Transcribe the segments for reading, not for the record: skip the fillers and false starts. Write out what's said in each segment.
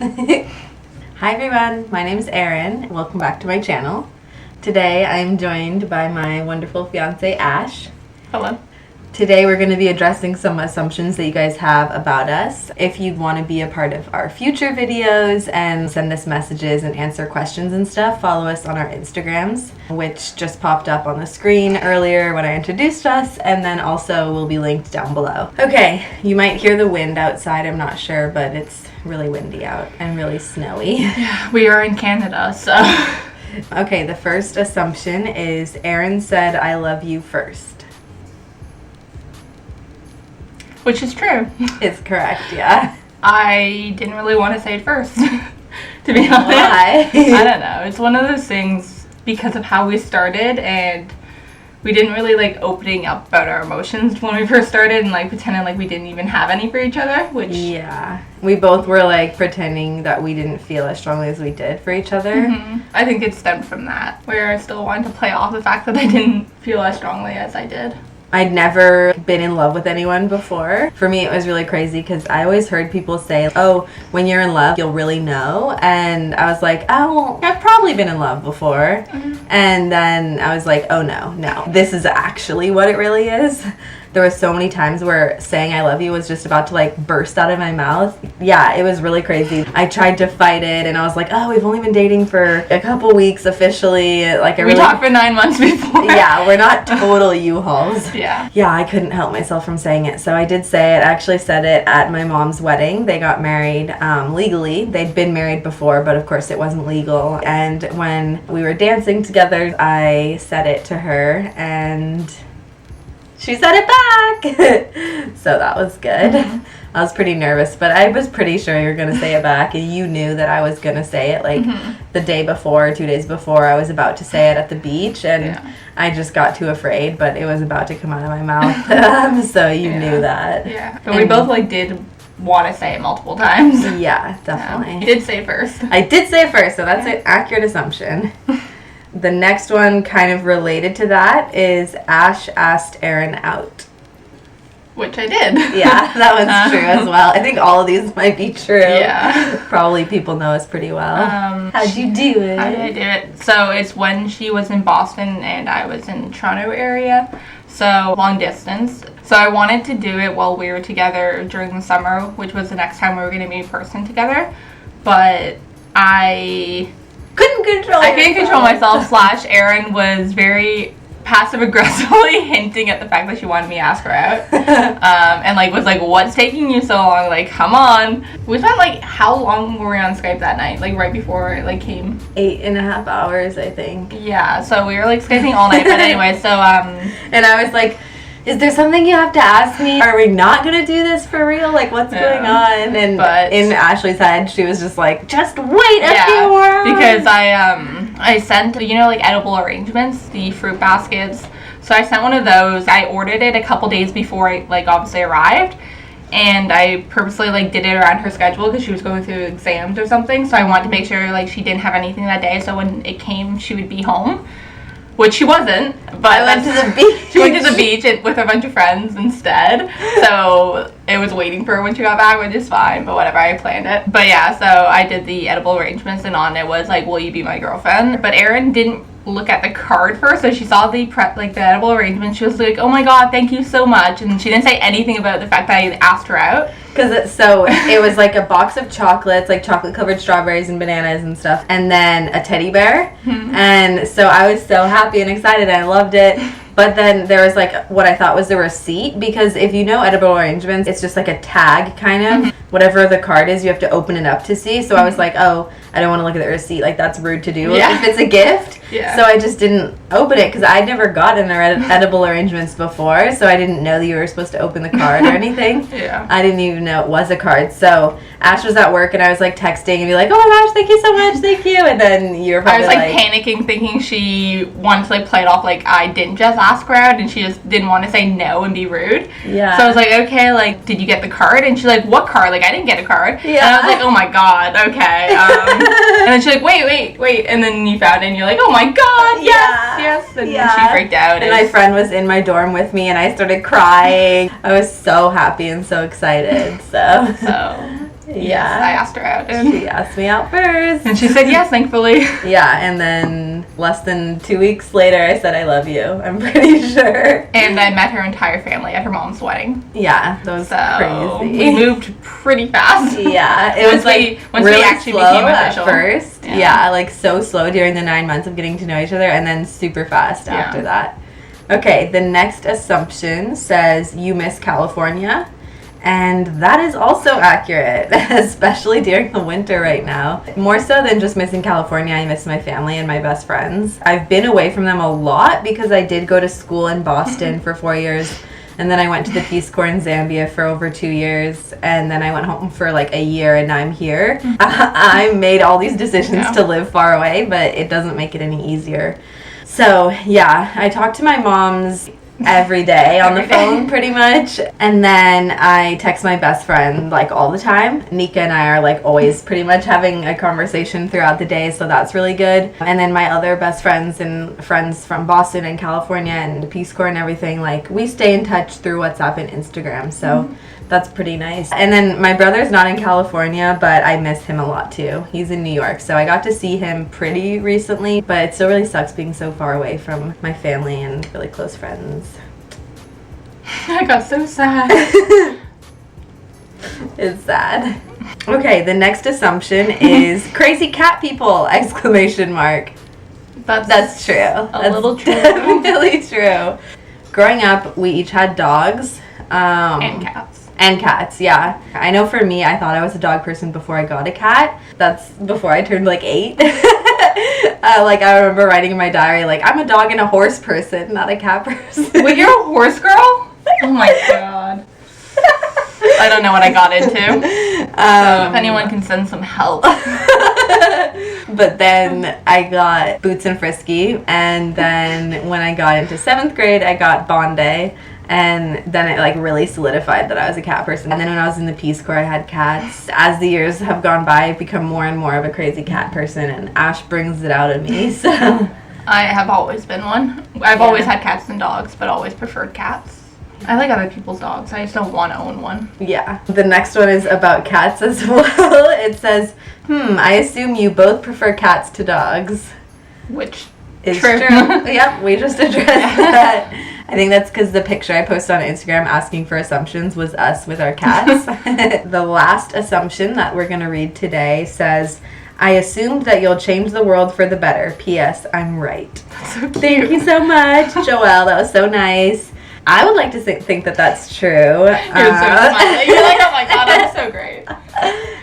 Hi everyone, my name is Erin. Welcome back to my channel. Today I'm joined by my wonderful fiance Ash. Hello. Today we're going to be addressing some assumptions that you guys have about us. If you want to be a part of our future videos and send us messages and answer questions and stuff, follow us on our Instagrams, which just popped up on the screen earlier when I introduced us, and then also will be linked down below. Okay, you might hear the wind outside, I'm not sure, but it's really windy out and really snowy. Yeah, we are in Canada, so. Okay, the first assumption is Erin said I love you first. Which is true. It's correct, yeah. I didn't really want to say it first, to be honest. Why? I don't know. It's one of those things because of how we started, and we didn't really like opening up about our emotions when we first started and like pretending like we didn't even have any for each other, which... Yeah. We both were like pretending that we didn't feel as strongly as we did for each other. Mm-hmm. I think it stemmed from that, where I still wanted to play off the fact that I didn't feel as strongly as I did. I'd never been in love with anyone before. For me, it was really crazy because I always heard people say, oh, when you're in love, you'll really know. And I was like, oh, well, I've probably been in love before. Mm-hmm. And then I was like, oh, no. This is actually what it really is. There were so many times where saying I love you was just about to like burst out of my mouth. Yeah, it was really crazy. I tried to fight it and I was like, oh, we've only been dating for a couple weeks officially. Like we talked for 9 months before. Yeah, we're not total U-Hauls. Yeah. Yeah, I couldn't help myself from saying it. So I did say it. I actually said it at my mom's wedding. They got married legally. They'd been married before, but of course it wasn't legal. And when we were dancing together, I said it to her and she said it back. So that was good. Mm-hmm. I was pretty nervous, but I was pretty sure you were going to say it back, and you knew that I was going to say it like the day before, 2 days before. I was about to say it at the beach, and I just got too afraid, but it was about to come out of my mouth. So you knew that. Yeah, but we both like did want to say it multiple times. Yeah, definitely. You did say it first. I did say it first, so that's an accurate assumption. The next one kind of related to that is Ash asked Erin out. Which I did. Yeah, that one's true as well. I think all of these might be true. Yeah. Probably people know us pretty well. How'd you do it? How did I do it? So it's when she was in Boston and I was in Toronto area. So long distance. So I wanted to do it while we were together during the summer, which was the next time we were going to meet in person together. But I couldn't control myself. / Erin was very passive aggressively hinting at the fact that she wanted me to ask her out. And like was like, what's taking you so long? Like, come on. We spent like, how long were we on Skype that night? Like right before it like came? 8.5 hours, I think. Yeah, so we were like Skyping all night. But anyway, so and I was like, is there something you have to ask me? Are we not going to do this for real? Like, what's going on? And in Ashley's head, she was just like, just wait a few more. Because I sent, you know, like edible arrangements, the fruit baskets. So I sent one of those. I ordered it a couple days before it, like, obviously arrived. And I purposely, like, did it around her schedule because she was going through exams or something. So I wanted to make sure, like, she didn't have anything that day. So when it came, she would be home. Which she wasn't, but I went to the beach. She went to the beach with a bunch of friends instead. So it was waiting for her when she got back, which is fine, but whatever, I planned it. But yeah, so I did the edible arrangements, and on it was like, will you be my girlfriend? But Erin didn't look at the card first, so she saw the the edible arrangement. She was like, oh my god, thank you so much. And she didn't say anything about the fact that I asked her out. Because it was like a box of chocolates, like chocolate covered strawberries and bananas and stuff, and then a teddy bear. Mm-hmm. And so I was so happy and excited. I loved it. But then there was like what I thought was the receipt, because if you know edible arrangements, it's just like a tag kind of. Mm-hmm. Whatever the card is, you have to open it up to see. So I was like, oh, I don't want to look at the receipt. Like, that's rude to do if it's a gift. Yeah. So I just didn't open it because I'd never gotten edible arrangements before. So I didn't know that you were supposed to open the card or anything. Yeah. I didn't even know it was a card. So Ash was at work and I was like texting and be like, oh my gosh, thank you so much, thank you. And then you were probably I was like panicking, thinking she wanted to like play it off like I didn't just ask her out and she just didn't want to say no and be rude. Yeah. So I was like, okay, like, did you get the card? And she's like, what card? Like, I didn't get a card. Yeah. And I was like, oh my god, okay. And then she's like, wait. And then you found it and you're like, oh my god, yes. And she freaked out. And my friend was in my dorm with me and I started crying. I was so happy and so excited. So. Yes, I asked her out. And she asked me out first. And she said yes, thankfully. Yeah, and then less than 2 weeks later, I said I love you. I'm pretty sure. And I met her entire family at her mom's wedding. Yeah, that was crazy. We moved pretty fast. Yeah, it was like once really we actually slow became official. At first. Yeah, like so slow during the 9 months of getting to know each other, and then super fast after that. Okay, the next assumption says you miss California. And that is also accurate, especially during the winter right now. More so than just missing California, I miss my family and my best friends. I've been away from them a lot because I did go to school in Boston for 4 years. And then I went to the Peace Corps in Zambia for over 2 years. And then I went home for like a year, and now I'm here. I made all these decisions to live far away, but it doesn't make it any easier. So yeah, I talk to my moms every day on the phone pretty much, and then I text my best friend like all the time. Nika and I are like always pretty much having a conversation throughout the day, so that's really good. And then my other best friends and friends from Boston and California and the Peace Corps and everything, like we stay in touch through WhatsApp and Instagram, so that's pretty nice. And then my brother's not in California, but I miss him a lot too. He's in New York, so I got to see him pretty recently, but it still really sucks being so far away from my family and really close friends. I got so sad. It's sad. Okay, the next assumption is crazy cat people! Exclamation mark. That's true. That's little true. Definitely true. Growing up, we each had dogs. And cats. And cats, yeah. I know for me, I thought I was a dog person before I got a cat. That's before I turned like 8. Like I remember writing in my diary, like I'm a dog and a horse person, not a cat person. Wait, you're a horse girl? Oh my god. I don't know what I got into. So if anyone can send some help. But then I got Boots and Frisky, and then when I got into 7th grade, I got Bondi. And then it like really solidified that I was a cat person. And then when I was in the Peace Corps, I had cats. As the years have gone by, I've become more and more of a crazy cat person, and Ash brings it out of me, so. I have always been one. I've always had cats and dogs, but always preferred cats. I like other people's dogs. I just don't want to own one. Yeah. The next one is about cats as well. It says, I assume you both prefer cats to dogs. Which is true. Yep, we just addressed that. I think that's because the picture I posted on Instagram asking for assumptions was us with our cats. The last assumption that we're going to read today says, I assumed that you'll change the world for the better. P.S. I'm right. That's so cute. Thank you so much, Joelle. That was so nice. I would like to think that that's true. You're so smiling. You're like, oh my god, I'm so great.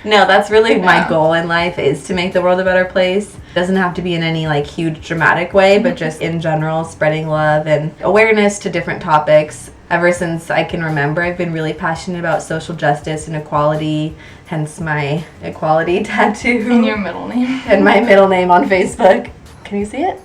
No, that's really my goal in life, is to make the world a better place. It doesn't have to be in any like huge dramatic way, but just in general, spreading love and awareness to different topics. Ever since I can remember, I've been really passionate about social justice and equality, hence my equality tattoo. And your middle name. And my middle name on Facebook. Can you see it?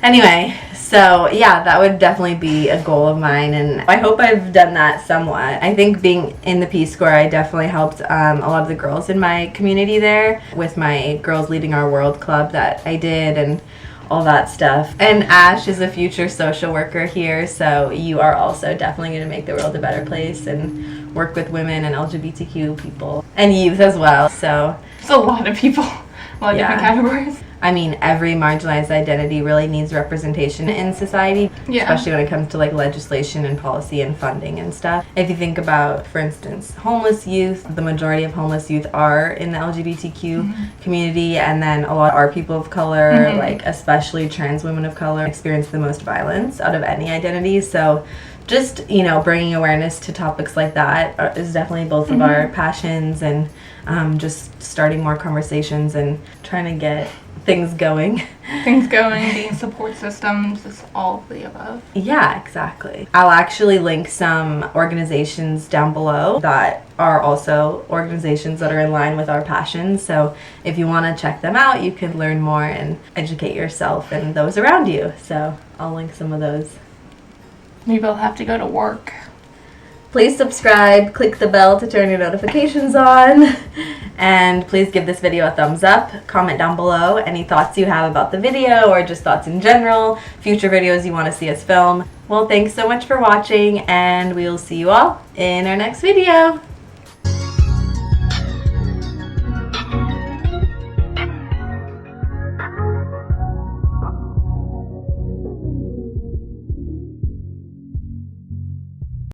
Anyway, so yeah, that would definitely be a goal of mine, and I hope I've done that somewhat. I think being in the Peace Corps, I definitely helped a lot of the girls in my community there with my Girls Leading Our World club that I did and all that stuff. And Ash is a future social worker here, so you are also definitely going to make the world a better place and work with women and LGBTQ people and youth as well. So it's a lot of people, a lot of different categories. I mean, every marginalized identity really needs representation in society, especially when it comes to like legislation and policy and funding and stuff. If you think about, for instance, homeless youth, the majority of homeless youth are in the LGBTQ community, and then a lot are people of color, like especially trans women of color experience the most violence out of any identity. So just, you know, bringing awareness to topics like that is definitely both of our passions, and just starting more conversations and trying to get things going. Being support systems, just all of the above. Yeah, exactly. I'll actually link some organizations down below that are also organizations that are in line with our passions. So if you want to check them out, you can learn more and educate yourself and those around you. So I'll link some of those. Maybe I'll have to go to work. Please subscribe, click the bell to turn your notifications on, and please give this video a thumbs up. Comment down below any thoughts you have about the video or just thoughts in general, future videos you want to see us film. Well, thanks so much for watching, and we will see you all in our next video.